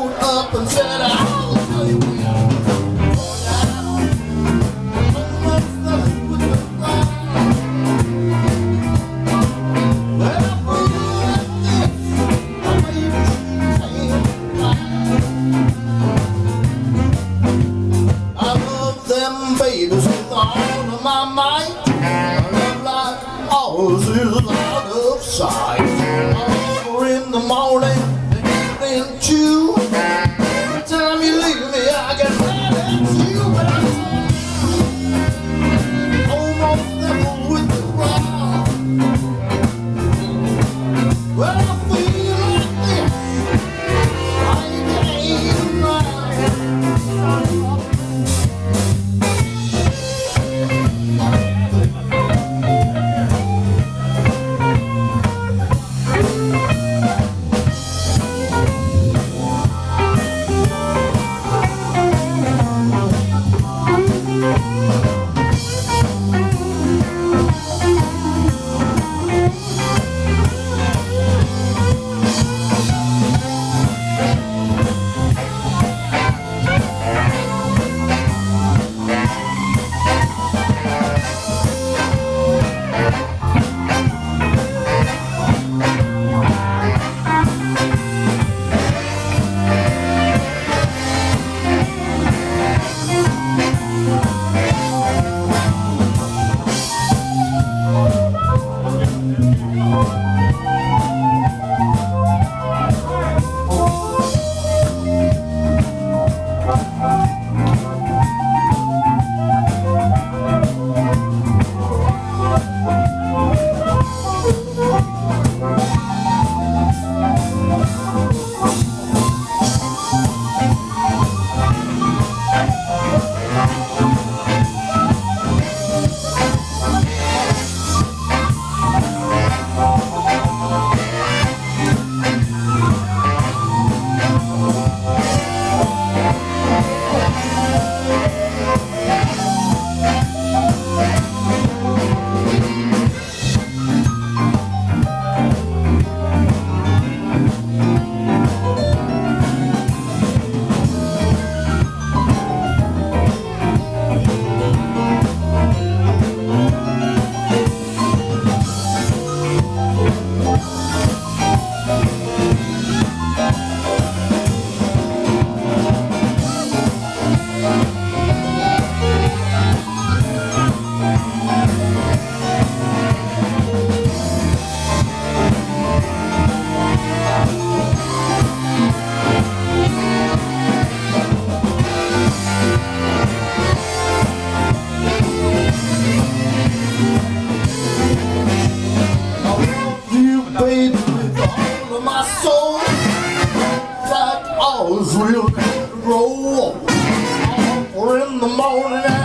showed up and said, I'll tell you when. Babies with all of my might. Love like ours is out of sight. Over in the morning, the evening too. Every time you leave me, I get mad at you. But I'm almost level with the ground. Well, I feel like this. I ain't around. We'll grow up. Or in the morning